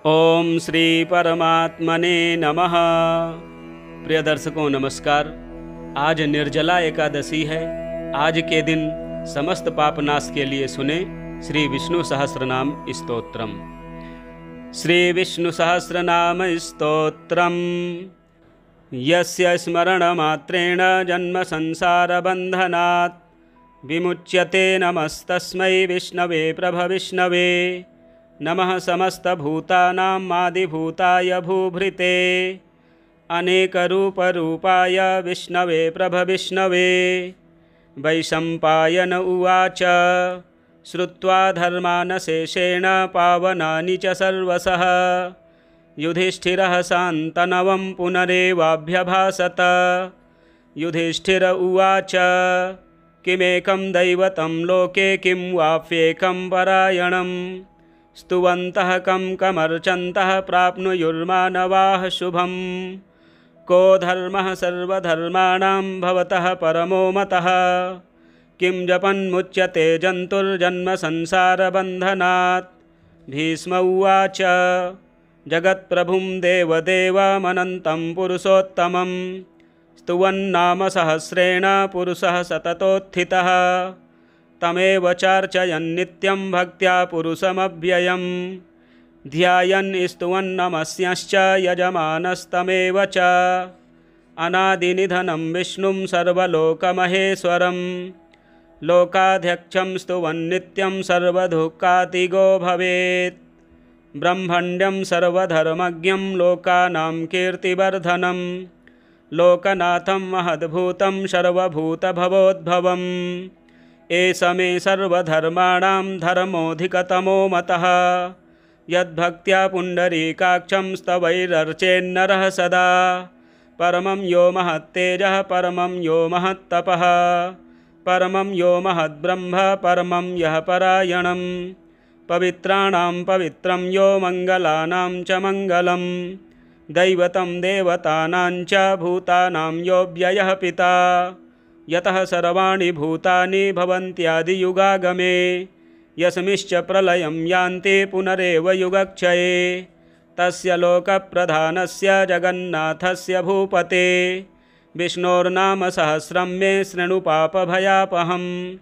ओम श्री परमात्मने नमः। प्रिय दर्शकों नमस्कार। आज निर्जला एकादशी है। आज के दिन समस्त पाप नाश के लिए सुने श्री विष्णु सहस्रनाम स्तोत्रम। श्री विष्णु सहस्रनाम स्तोत्रम। यस्य स्मरणमात्रेण जन्म संसार बंधनात् विमुच्यते नमस्तस्मै विष्णवे प्रभविष्णवे। नमः समस्तभूतानां आदिभूताय भूभृते अनेकरूपरूपाय विष्णवे प्रभविष्णवे। वैशम्पायन उवाच श्रुत्वा धर्मानशेषेण पावनानि च सर्वशः युधिष्ठिरः शान्तनवं पुनरेवाभ्यभाषत। युधिष्ठिर उवाच किमेकं दैवतं लोके किं वाप्येकं परायणम् स्तुवन्तः कं कमर्चन्तः प्राप्नुयुर्मानवाः शुभम्। को धर्मः सर्वधर्माणां भवतः परमो मतः किं जपन्मुच्यते जन्तुर्जन्म संसारबन्धनात्। भीष्म उवाच जगत्प्रभुं देवदेवमनन्तं पुरुषोत्तमं स्तुवन्नाम सहस्रेण पुरुषः सततोत्थितः। तमेव चार्चयन् नित्यं भक्त्या पुरुषमव्ययम् ध्यायन् स्तुवन्नमस्यश्च यजमानस्तमेव च। अनादिनिधनं विष्णुं सर्वलोकमहेश्वरं लोकाध्यक्षं स्तुवन् नित्यं सर्वदुःखातिगो भवेत्। ब्रह्मण्यं सर्वधर्मज्ञं लोकानां कीर्तिवर्धनं लोकनाथं महद्भूतं सर्वभूतभवोद्भवम्। एष मे सर्वधर्माणां धर्मोऽधिकतमो मतः यद्भक्त्या पुण्डरीकाक्षं स्तवैरर्चेन्नरः सदा। परमं यो महत्तेजः परमं यो महत्तपः परमं यो महद्ब्रह्म परमं यः परायणं। पवित्राणां पवित्रं यो मङ्गलानां च मङ्गलं दैवतं देवतानां च भूतानां यो व्ययः पिता। यतः सर्वाणि भूतानि भवन्त्यादियुगागमे यस्मिश्च प्रलयं यान्ति पुनरेव युगक्षये। तस्य लोकप्रधानस्य जगन्नाथस्य भूपते विष्णोर्नाम सहस्रं मे शृणु पापभयापहम्।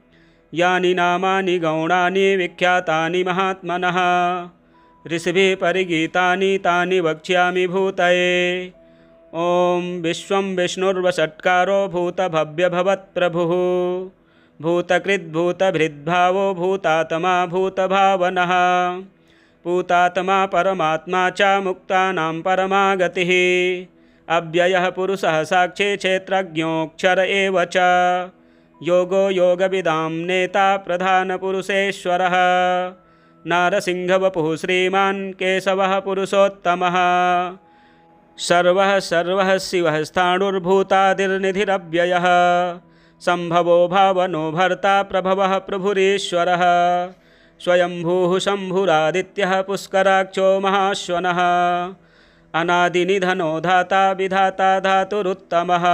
यानि नामानि गौणानि विख्यातानि महात्मनः ऋषिभिः परिगीतानि तानि वक्ष्यामि भूतये। ओम विश्वं विष्णुर्वषट्कारो भूतभव्यभवत्प्रभुः भूतकृद्भूतभृद्भावो भूतात्मा भूतभावनः भूतात्मा परमात्मा च मुक्तानां परमागतिः। अव्ययः पुरुषः साक्षी क्षेत्रज्ञोऽक्षर एव च योगो योगविदां नेता प्रधानपुरुषेश्वरः। नारसिंहवपुः श्रीमान् केशवः पुरुषोत्तमः सर्वः सर्वः शिवः स्थाणुर्भूतादिर्निधिरव्ययः। सम्भवो भावनो भर्ता प्रभवः प्रभुरीश्वरः। स्वयंभूः शम्भुरादित्यः पुष्कराक्षो महाश्वनः अनादिनिधनो धाता विधाता धातुरुत्तमः।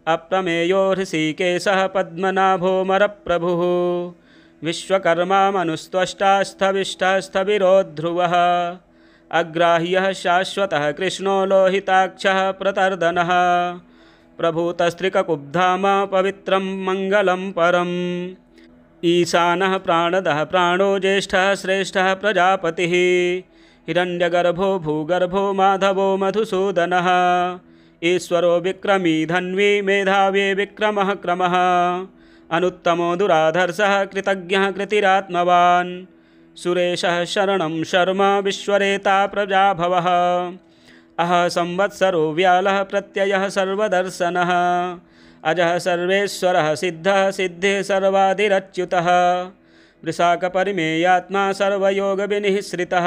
अप्रमेयो हृषीकेशः पद्मनाभोऽमरप्रभुः विश्वकर्मा मनुस्त्वष्टा स्थविष्ठः स्थविरो ध्रुवः। अग्राह्यः शाश्वतः कृष्णो लोहिताक्षः प्रतर्दनः प्रभूतस्त्रिककुब्धाम पवित्रं मङ्गलं परम्। ईशानः प्राणदः प्राणो ज्येष्ठः श्रेष्ठः प्रजापतिः हिरण्यगर्भो भूगर्भो माधवो मधुसूदनः। ईश्वरो विक्रमी धन्वी मेधावी विक्रमः क्रमः अनुत्तमो दुराधर्षः कृतज्ञः कृतिरात्मवान्। सुरेशः शरणं शर्म विश्वरेता प्रजाभवः अह संवत्सरो व्यालः प्रत्ययः सर्वदर्शनः अजः सर्वेश्वरः सिद्धः सिद्धिः सर्वादिरच्युतः। वृषाकपरिमेयात्मा सर्वयोगविनिःश्रितः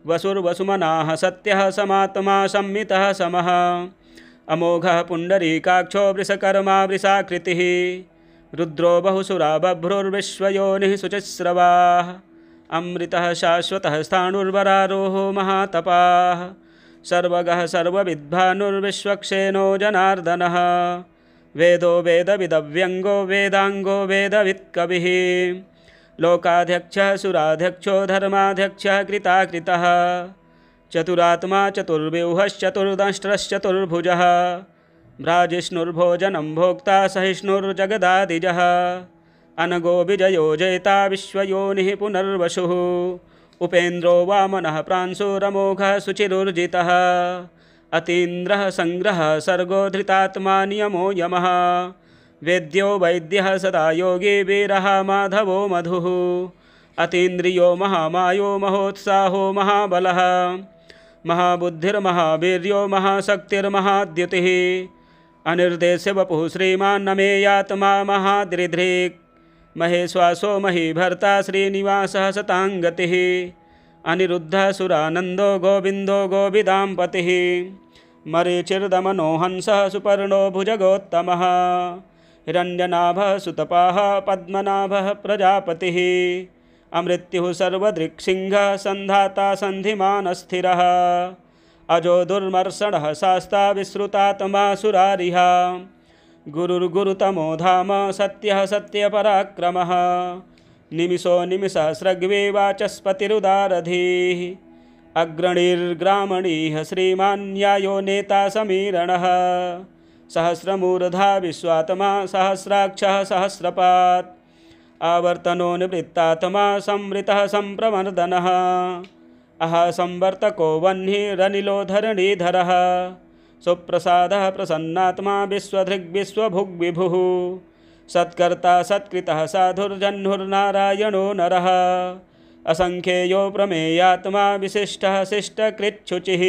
वसुर्वसुमनाः सत्यः समात्मा संमितः समः। अमोघः पुण्डरीकाक्षो वृषकर्मा वृषाकृतिः रुद्रो बहुसुरा बभ्रुर्विश्वयोनिः शुचिस्रवाः। अमृतः शाश्वतः स्थाणुर्वरारोहो महातपाः सर्वगः सर्वविद्भानुर्विश्वक्सेनो जनार्दनः। वेदो वेदविदव्यङ्गो वेदाङ्गो वेदवित्कविः लोकाध्यक्षः सुराध्यक्षो धर्माध्यक्षः कृताकृतः चतुरात्मा चतुर्व्यूहश्चतुर्दंष्ट्रश्चतुर्भुजः भ्राजिष्णुर्भोजनं भोक्ता सहिष्णुर्जगदादिजः अनगो विजयो जयिता विश्वयोनिः पुनर्वसुः उपेन्द्रो वामनः प्रांशुरमोघः शुचिरुर्जितः अतीन्द्रः संग्रहः सर्गो धृतात्मा नियमो यमः वेद्यो वैद्यः सदा योगी वीरः माधवो मधुः अतीन्द्रियो महामायो महोत्साहो महाबलः महाबुद्धिर्महावीर्यो महाशक्तिर्महाद्युतिः अनिर्देश्य वपुः श्रीमान्नमेयात्मा महादृधृक् महेश्वासो महीभर्ता श्रीनिवासः सताङ्गतिः अनिरुद्धः सुरानन्दो गोविन्दो गोविदाम्पतिः मरीचिर्दमनो हंसः सुपर्णो भुजगोत्तमः हिरण्यनाभः सुतपाः पद्मनाभः प्रजापतिः अमृत्युः सर्वदृक्सिंहः सन्धाता सन्धिमान् स्थिरः अजो दुर्मर्षणः शास्ता विश्रुतात्मा सुरारिः गुरुर्गुरुतमो धाम सत्यः सत्यपराक्रमः निमिषो निमिषसहस्रग्वे वाचस्पतिरुदारधीः अग्रणीर्ग्रामणीः श्रीमान् न्यायो नेता समीरणः सहस्रमूर्धा विश्वात्मा सहस्राक्षः सहस्रपात् आवर्तनो निवृत्तात्मा संवृतः सम्प्रमर्दनः अह संवर्तको वह्निरनिलो धरणीधरः सुप्रसादः प्रसन्नात्मा विश्वधृग्विश्वभुग्विभुः सत्कर्ता सत्कृतः साधुर्जह्नुर्नारायणो नरः असंख्येयो प्रमेयात्मा विशिष्टः शिष्टकृच्छुचिः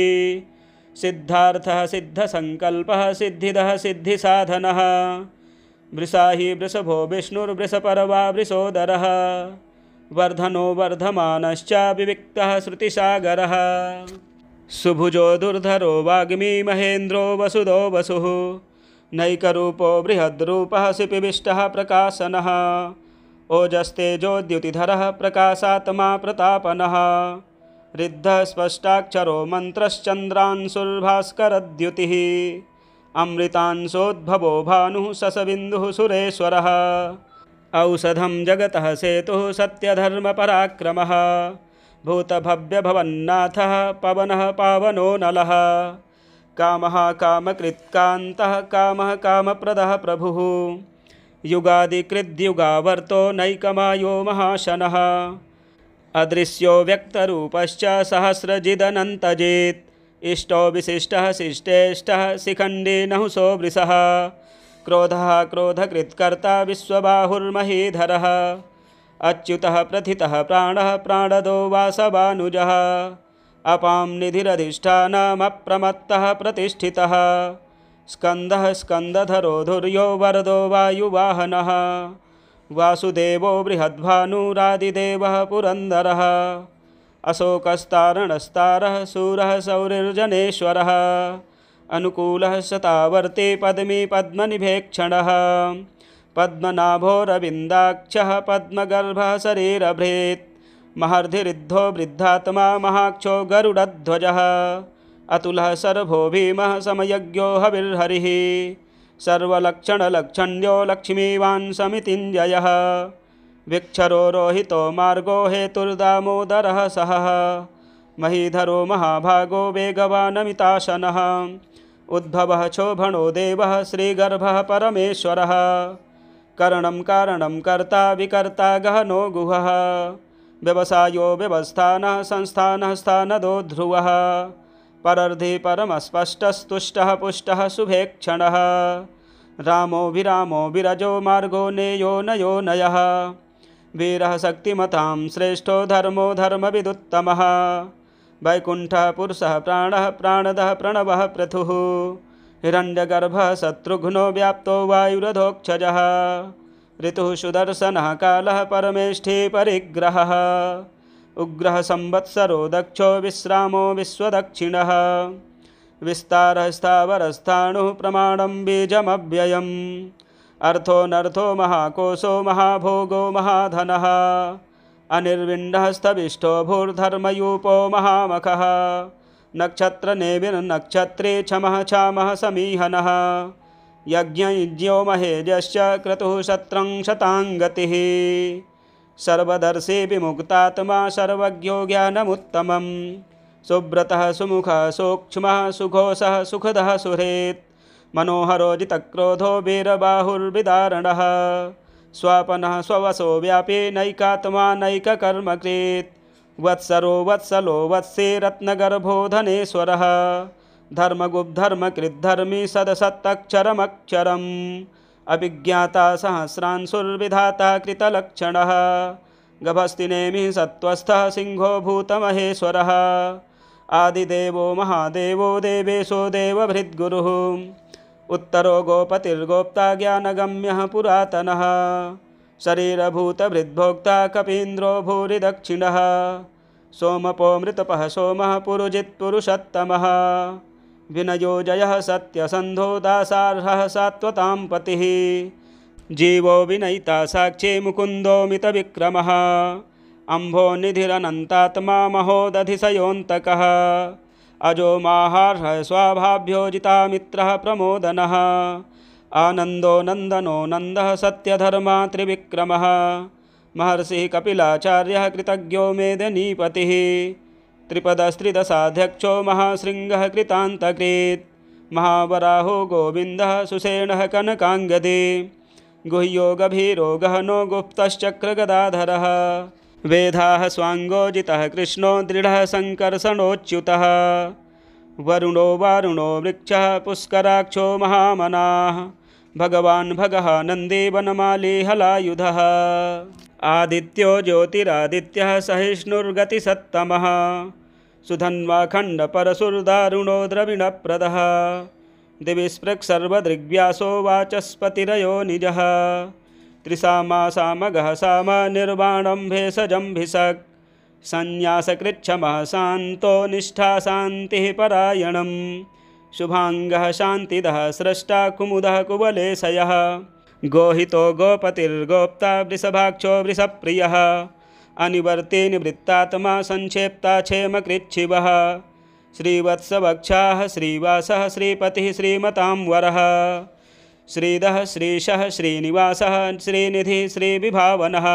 सिद्धार्थः सिद्धसंकल्पः सिद्धिदः सिद्धिसाधनः वृषाहि वृषभो विष्णुर्वृषपर्वा वृषोदरः वर्धनो वर्धमानश्च विविक्तः श्रुतिसागरः सुभुजो दुर्धरो वाग्मी महेन्द्रो वसुदो वसुः नैकरूपो बृहद्रूपः शिपिविष्टः प्रकाशनः ओजस्तेजोद्युतिधरः प्रकाशात्मा प्रतापनः रिद्धः स्पष्टाक्षरो मन्त्रश्चन्द्रांशुर्भास्करद्युतिः अमृतांशोद्भवो भानुः शशबिन्दुः सुरेश्वरः औषधं जगतः सेतुः सत्यधर्मपराक्रमः भूतभव्यभवन्नाथः पवनः पावनो नलः कामः कामकृत्कान्तः कामः कामप्रदः प्रभुः युगादिकृद्युगावर्तो नैकमायो महाशनः अदृश्यो व्यक्तरूपश्च सहस्रजिदनन्तजित् इष्टो विशिष्टः शिष्टेष्टः शिखण्डी नहुषो वृषः क्रोधः क्रोधकृत्कर्ता विश्वबाहुर्महीधरः अच्युतः प्रथितः प्राणः प्राणदो वासवानुजः अपां निधिरधिष्ठानमप्रमत्तः प्रतिष्ठितः स्कन्दः स्कन्दधरो धुर्यो वरदो वायुवाहनः वासुदेवो बृहद्भानुरादिदेवः पुरन्दरः अशोकस्तारणस्तारः शूरः सौरिर्जनेश्वरः अनुकूलः शतावर्ती पद्मी पद्मनिभेक्षणः पद्मनाभोरविन्दाक्षः पद्मगर्भः शरीरभृत् महर्धिरिद्धो वृद्धात्मा महाक्षो गरुडध्वजः अतुलः सर्वो भीमः समयज्ञो हविर्हरिः सर्वलक्षणलक्षण्यो लक्ष्मीवान् समितिञ्जयः विक्षरो रोहितो मार्गो हेतुर्दामोदरः सहः महीधरो महाभागो वेगवानमिताशनः उद्भवः क्षोभणो देवः श्रीगर्भः परमेश्वरः करणं कारणं कर्ता विकर्ता गहनो गुहः व्यवसायो व्यवस्थानः संस्थानः स्थानदो ध्रुवः परर्धि परमस्पष्टस्तुष्टः पुष्टः शुभेक्षणः रामो विरामो विरजो मार्गो नेयो नयो नयः वीरः शक्तिमतां श्रेष्ठो धर्मो धर्मविदुत्तमः वैकुण्ठः पुरुषः प्राणः प्राणदः प्रणवः पृथुः हिरण्यगर्भः शत्रुघ्नो व्याप्तो वायुरधोक्षजः ऋतुः सुदर्शनः कालः परमेष्ठी परिग्रहः उग्रः संवत्सरो दक्षो विश्रामो विश्वदक्षिणः विस्तारः स्थावरस्थाणुः प्रमाणं बीजमव्ययम् अर्थोऽनर्थो महाकोशो महाभोगो महाधनः अनिर्विण्णः स्थविष्ठो भूर्धर्मयूपो महामखः नक्षत्रनेमिर्नक्षत्रे क्षमः क्षामः समीहनः यज्ञयुज्यो महेजश्च क्रतुः शत्रं शताङ्गतिः सर्वदर्शी विमुक्तात्मा सर्वज्ञो ज्ञानमुत्तमं सुब्रतः सुमुखः सूक्ष्मः सुघोषः सुखदः सुहृत् मनोहरो जितक्रोधो वीरबाहुर्विदारणः स्वापनः स्ववशो व्यापी नैकात्मा नैककर्मकृत् वत्सरो वत्सलो वत्से रत्नगर्भो धनेश्वरः धर्मगुप्धर्मकृद्धर्मी सदसत्तक्षरमक्षरम् अभिज्ञाता सहस्रांशुर्विधाता कृतलक्षणः गभस्तिनेमिः सत्त्वस्थः सिंहो भूतमहेश्वरः आदिदेवो महादेवो देवेशो देवभृद्गुरुः उत्तरो गोपतिर्गोप्ता ज्ञानगम्यः पुरातनः शरीरभूतभृद्भोक्ता कपीन्द्रो भूरिदक्षिणः सोमपो मृतपः सोमः पुरुजित्पुरुषोत्तमः विनयो जयः सत्यसन्धो दासार्हः सात्वतां पतिः जीवो विनयिता साक्षी मुकुन्दो मितविक्रमः अम्भो निधिरनन्तात्मा महोदधिशयोऽन्तकः अजो माहार्हः स्वाभाभ्योजिता मित्रः प्रमोदनः आनन्दो नन्दनो नन्दः सत्यधर्मा त्रिविक्रमः महर्षिः कपिलाचार्यः कृतज्ञो मेदिनीपतिः त्रिपदस्त्रिदशाध्यक्षो महाशृङ्गः कृतान्तकृत् महावराहो गोविन्दः सुषेणः कनकाङ्गदे गुह्यो गभीरो गहनो गुप्तश्चक्रगदाधरः वेदाः स्वाङ्गोजितः कृष्णो दृढः सङ्कर्षणोच्युतः वरुणो वारुणो वृक्षः पुष्कराक्षो महामनाः भगवान् भगः नन्दी वनमाली हलायुधः आदित्यो ज्योतिरादित्यः सहिष्णुर्गतिसत्तमः सुधन्वाखण्डपरशुर्दारुणो द्रविणप्रदः दिविस्पृक्सर्वदृग्व्यासो वाचस्पतिरयो निजः त्रिसामासामगः साम निर्वाणं भेषजम्भिषक् संन्यासकृच्छमः शान्तो निष्ठा शान्तिः परायणं शुभाङ्गः शान्तिदः स्रष्टा कुमुदः कुवलेशयः गोहितो गोपतिर्गोप्ता वृषभाक्षो वृषप्रियः अनिवर्ते निवृत्तात्मा संक्षेप्ता क्षेमकृच्छिवः श्रीवत्सवक्षाः श्रीवासः श्रीपतिः श्रीमतां वरः श्रीधः श्रीशः श्रीनिवासः श्रीनिधिः श्रीविभावनः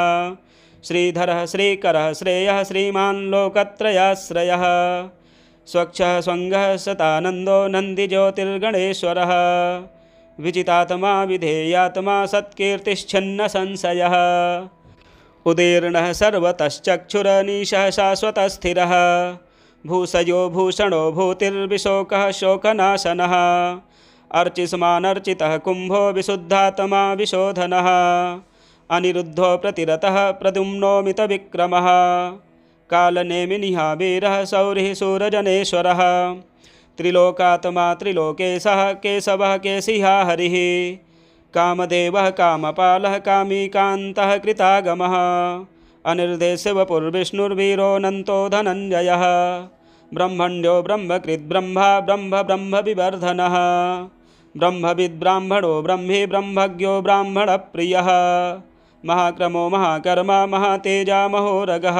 श्रीधरः श्रीकरः श्रेयः श्रीमान् लोकत्रयाश्रयः स्वच्छः स्वङ्गः सतानन्दो नन्दिज्योतिर्गणेश्वरः विजितात्मा विधेयात्मा सत्कीर्तिश्छिन्नसंशयः उदीर्णः सर्वतश्चक्षुरनीशः शाश्वतस्थिरः भूषयो भूषणो भूतिर्विशोकः शोकनाशनः अर्चिष्मानर्चितः कुम्भो विशुद्धात्मा विशोधनः अनिरुद्धो प्रतिरतः प्रद्युम्नो मितविक्रमः कालनेमिनिः वीरः सौरिः सूरजनेश्वरः त्रिलोकात्मा त्रिलोकेशः केशवः केशिहा हरिः कामदेवः कामपालः कामीकान्तः कृतागमः अनिर्देशवपुर्विष्णुर्वीरोऽनन्तो धनञ्जयः ब्रह्मण्यो ब्रह्मकृद्ब्रह्मा ब्रह्मविवर्धनः ब्रह्मविद्ब्राह्मणो ब्रह्मी ब्रह्मज्ञो ब्राह्मणप्रियः महाक्रमो महाकर्मा महातेजा महोरगः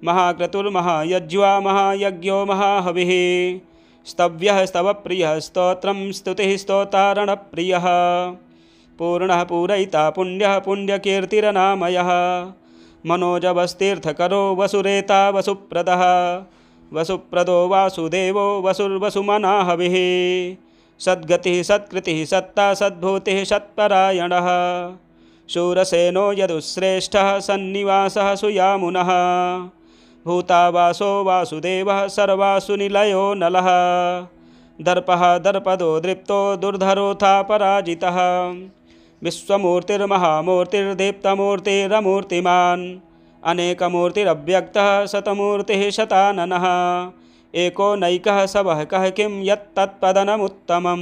महाक्रतुर्महायज्वा महायज्ञो महाहविः स्तव्यः स्तवप्रियः स्तोत्रं स्तुतिः स्तोतारणप्रियः पूर्णः पूरयिता पुण्यः पुण्यकीर्तिरनामयः मनोजवस्तीर्थकरो वसुरेता वसुप्रदः वसुप्रदो वासुदेवो वसुर्वसुमना हविः सद्गतिः सत्कृतिः सत्ता सद्भूतिः सत्परायणः शूरसेनो यदुश्रेष्ठः सन्निवासः सुयामुनः भूतावासो वासुदेवः सर्वासु निलयो नलः दर्पः दर्पदो दृप्तो दुर्धरोऽथा पराजितः विश्वमूर्तिर्महामूर्तिर्दीप्तमूर्तिरमूर्तिमान् अनेकमूर्तिरव्यक्तः शतमूर्तिः शताननः एको नैकः सवः कः किं यत्तत्पदनमुत्तमं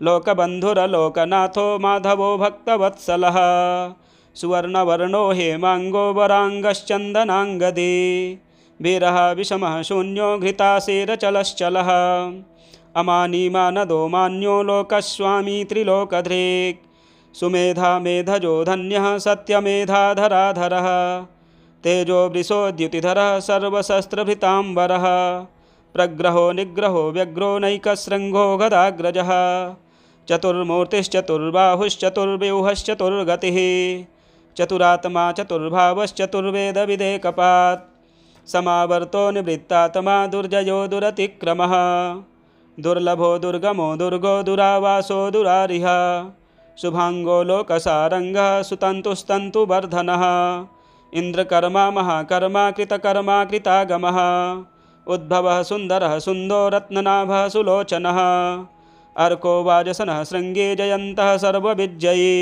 लोकबन्धुरलोकनाथो माधवो भक्तवत्सलः सुवर्णवर्णो हेमाङ्गो वराङ्गश्चन्दनाङ्गदी वीरः विषमः शून्यो घृताशीरचलश्चलः अमानीमानदो मान्यो लोकस्वामी त्रिलोकधृक् सुमेधा मेधजो धन्यः सत्यमेधाधराधरः तेजो वृषोद्युतिधरः सर्वशस्त्रभृताम्बरः प्रग्रहो निग्रहो व्यग्रो नैकशृङ्गो गदाग्रजः चतुर्मूर्तिश्चतुर्बाहुश्चतुर्व्यूहश्चतुर्गतिः चतुरात्मा चतुर्भावश्चतुर्वेदविदेकपात् समावर्तो निवृत्तात्मा दुर्जयो दुरतिक्रमः दुर्लभो दुर्गमो दुर्गो दुरावासो दुरारिह शुभांगो लोकसारंगः सुतन्तुस्तन्तुवर्धनः इंद्रकर्मा महाकर्मा कृतकर्मा कृतागमः उद्भवः सुन्दरः सुन्दो रत्ननाभः सुलोचनः अर्को वाजसनः शृङ्गे जयन्तः सर्वविजयी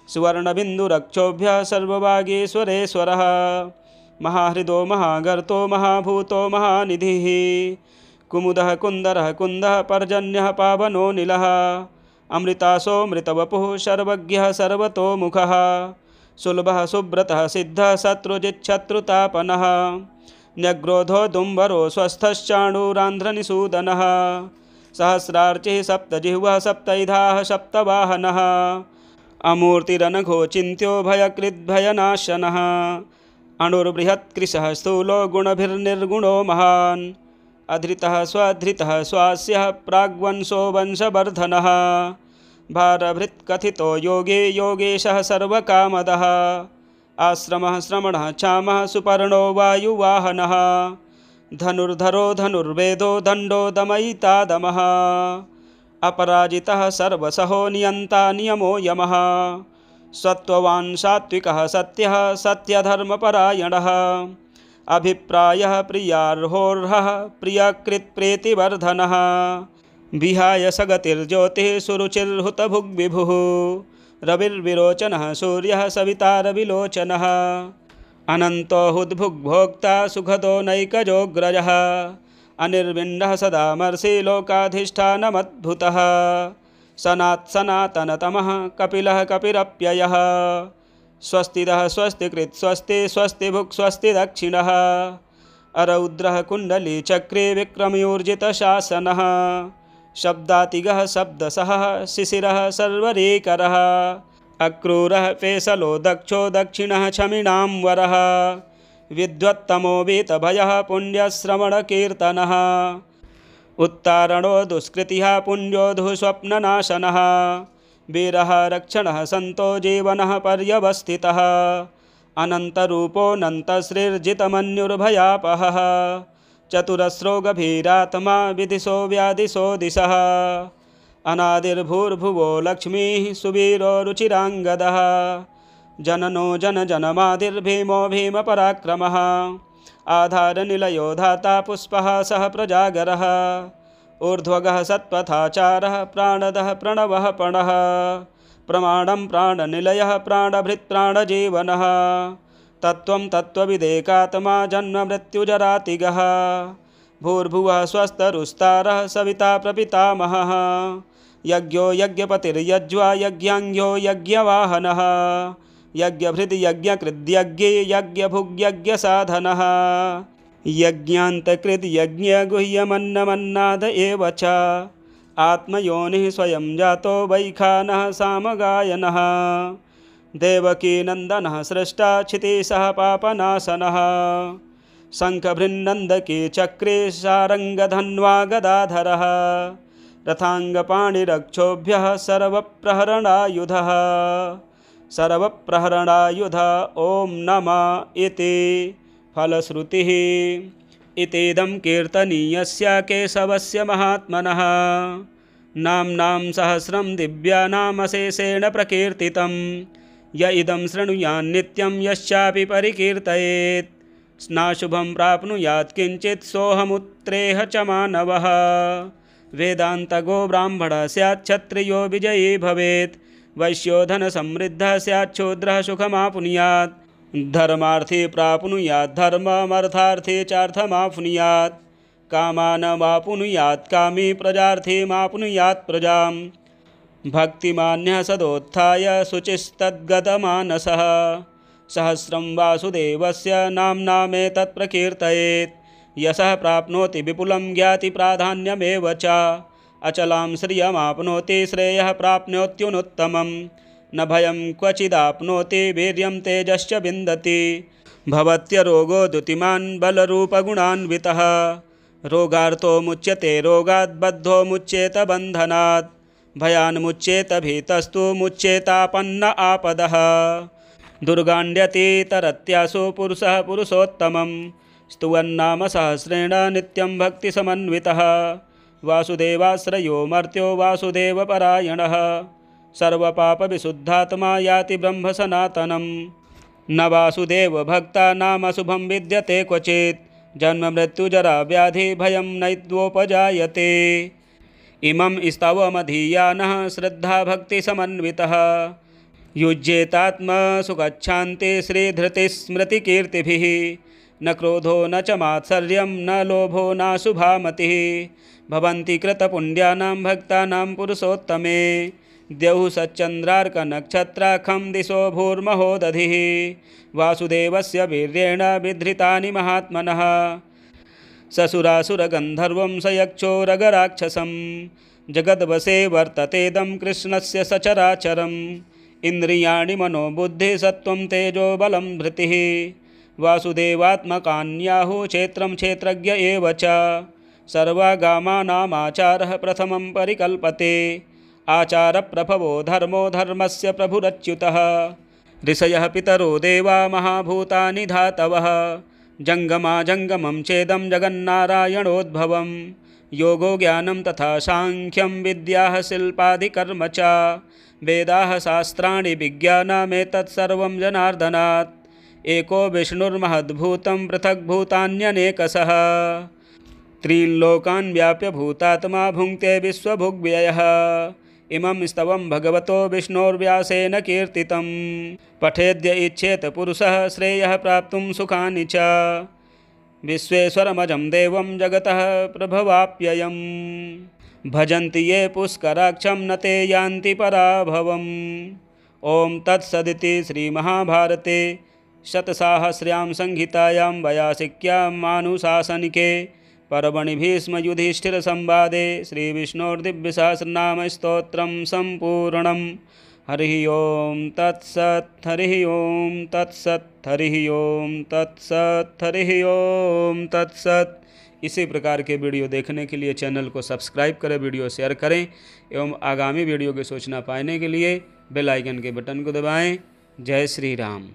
सुवर्णबिन्दुरक्षोभ्यः सर्ववागीश्वरेश्वरः महाहृदो महागर्तो महाभूतो महानिधिः कुमुदः कुन्दरः कुन्दः पर्जन्यः पावनो नीलः अमृतासोऽमृतवपुः सर्वज्ञः सर्वतोमुखः सुलभः सुब्रतः सिद्धः शत्रुजिच्छत्रुतापनः न्यग्रोधो दुम्बरो स्वस्थश्चाणूरान्ध्रनिषूदनः सहस्रार्चिः सप्तजिह्वः सप्तैधाः सप्तवाहनः अमूर्तिरनघो चिन्त्यो भयकृद्भयनाशनः अणुर्बृहत्कृशः स्थूलो गुणभिर्निर्गुणो महान् अधृतः स्वधृतः स्वास्यः प्राग्वंशो वंशवर्धनः भारभृत्कथितो योगे योगेशः सर्वकामदः आश्रमः श्रमणः चामः सुपर्णो वायुवाहनः धनुर्धरो धनुर्वेदो दण्डो दमयिता दमः अपराजितः सर्वसहो नियन्ता नियमो यमः सत्त्ववान् सात्विकः सत्यः सत्यधर्मपरायणः अभिप्रायः प्रियार्होर्हः प्रियकृत्प्रीतिवर्धनः विहाय सगतिर्ज्योतिः सुरुचिर्हुतभुग्विभुः रविर्विरोचनः सूर्यः सवितारविलोचनः अनन्तो हुद्भुग्भोक्ता सुखदो नैकजोऽग्रजः अनिर्विण्णः सदामर्षि लोकाधिष्ठानमद्भुतः सनातनतमः कपिलः कपिरप्ययः स्वस्तिदः स्वस्तिकृत् स्वस्ति स्वस्तिभुक् स्वस्ति दक्षिणः अरौद्रः कुण्डली चक्रे विक्रमयोर्जितशासनः शब्दातिगः शब्दसहः शिशिरः सर्वरीकरः अक्रूरः पेशलो दक्षो दक्षिणः क्षमिणां वरः विद्वत्तमो वीतभयः पुण्यश्रवणकीर्तनः उत्तारणो दुष्कृतिः पुण्यो दुःस्वप्ननाशनः वीरः रक्षणः सन्तो जीवनः पर्यवस्थितः अनन्तरूपोऽनन्तश्रीर्जितमन्युर्भयापहः चतुरस्रो गभीरात्मा विदिशो व्यादिशो दिशः अनादिर्भूर्भुवो लक्ष्मीः सुवीरो रुचिराङ्गदः जननो जनजनमादिर्भीमो भीमपराक्रमः आधारनिलयो धाता पुष्पः सह प्रजागरः ऊर्ध्वगः सत्पथाचारः प्राणदः प्रणवः पणः प्रमाणं प्राणनिलयः प्राणभृत्प्राणजीवनः तत्त्वं तत्त्वविदेकात्मा जन्ममृत्युजरातिगः भूर्भुवः स्वस्तरुस्तारः सविता प्रपितामहः यज्ञो यज्ञपतिर्यज्वा यज्ञाङ्ग्यो यज्ञवाहनः यज्ञभृद्यज्ञकृद्यज्ञे यज्ञभुग्यज्ञसाधनः यज्ञान्तकृद्यज्ञगुह्यमन्नमन्नाद एव च आत्मयोनिः स्वयं जातो वैखानः सामगायनः देवकीनन्दनः सृष्टा क्षितिशः पापनाशनः शङ्खभृन्नन्दकी चक्रे सारङ्गधन्वा गदाधरः रथाङ्गपाणिरक्षोभ्यः सर्वप्रहरणायुधः सर्वप्रहरणायुध ॐ नमः इति फलश्रुतिः इतीदं कीर्तनीयस्य केशवस्य महात्मनः नाम्नां सहस्रं दिव्यानामशेषेण प्रकीर्तितं य इदं शृणुयान्नित्यं यश्चापि परिकीर्तयेत् स्नाशुभं प्राप्नुयात् किञ्चित् सोऽहमुत्रेह च मानवः वेदान्तगो ब्राह्मणः स्यात् क्षत्रियो विजयी भवेत् वैश्यो धनसमृद्धः स्यात् शूद्रः सुखमाप्नुयात् धर्मार्थी प्राप्नुयात् धर्ममर्थार्थी चार्थमाप्नुयात् कामानमाप्नुयात् कामी प्रजार्थीमाप्नुयात् प्रजां भक्तिमान्यः सदोत्थाय शुचिस्तद्गतमानसः सहस्रं वासुदेवस्य नाम्नामेतत् प्रकीर्तयेत् यशः प्राप्नोति विपुलं ज्ञातिप्राधान्यमेव च अचलां श्रियमाप्नोति श्रेयः प्राप्नोत्युनुत्तमं न भयं क्वचिदाप्नोति वीर्यं तेजश्च विन्दति भवत्यरोगो द्युतिमान् बलरूपगुणान्वितः रोगार्तो मुच्यते रोगात् बद्धो मुच्येत बन्धनात् भयान्मुच्येत भीतस्तु मुच्येतापन्न आपदः दुर्गाण्ड्यति तरत्यासु पुरुषः पुरुषोत्तमं स्तुवन्नाम सहस्रेण नित्यं भक्तिसमन्वितः वासुदेवाश्रयो मर्त्यो वासुदेवपरायणः सर्वपापविशुद्धात्मा याति ब्रह्मसनातनं न वासुदेव भक्तानामशुभं विद्यते क्वचित् जन्म मृत्युजरा व्याधि भयं नैद्योपजायते इमं स्तवमधीयानः श्रद्धा भक्तिसमन्वितः युज्येतात्मसुखच्छान्ति श्रीधृतिस्मृतिकीर्तिभिः न क्रोधो न च मात्सर्यं न लोभो नाशुभा मतिः भवन्ति कृतपुण्यानां भक्तानां पुरुषोत्तमे द्यौः सच्चन्द्रार्कनक्षत्राखं दिशो भूर्महोदधिः वासुदेवस्य वीर्येण विधृतानि महात्मनः ससुरासुरगन्धर्वं स यक्षोरगराक्षसं जगद्वशे वर्ततेदं कृष्णस्य सचराचरम् इन्द्रियाणि मनोबुद्धिसत्त्वं तेजो बलं धृतिः वासुदेवात्मकान्याहुः क्षेत्रं क्षेत्रज्ञ एव च सर्वागामानामाचारः प्रथमं परिकल्पते आचारप्रभवो धर्मो धर्मस्य प्रभुरच्युतः ऋषयः पितरो देवा महाभूतानि धातवः जङ्गमा जङ्गमं चेदं जगन्नारायणोद्भवं योगो ज्ञानं तथा साङ्ख्यं विद्याः शिल्पादिकर्म च वेदाः शास्त्राणि विज्ञानमेतत्सर्वं जनार्दनात् एको विष्णुर्महद्भूतं पृथग्भूतान्यनेकशः त्रील्लोकान् व्याप्य भूतात्मा भुङ्क्ते विश्वभुग्व्ययः इमं स्तवं भगवतो विष्णोर्व्यासेन कीर्तितं पठेद्य इच्छेत पुरुषः श्रेयः प्राप्तुं सुखानि च विश्वेश्वरमजं देवं जगतः प्रभवाप्ययम् भजन्ति ये पुष्कराक्षं न ते यान्ति पराभवम् ॐ तत्सदिति श्रीमहाभारते शतसाहस्र्यां संहितायां वयासिक्याम् आनुशासनिके पर्वणि भीष्मयुधिष्ठिरसंवादे श्रीविष्णोर्दिव्यसहस्रनामस्तोत्रं सम्पूर्णम् हरिः ओं तत्सत् हरिः ओं तत्सत् हरिः ओं तत्सत् हरिः ओं तत्सत्। इसी प्रकार के वीडियो देखने के लिए चैनल को सब्सक्राइब करें, वीडियो शेयर करें एवं आगामी वीडियो की सूचना पाने के लिए बेल आइकन के बटन को दबाएं। जय श्री राम।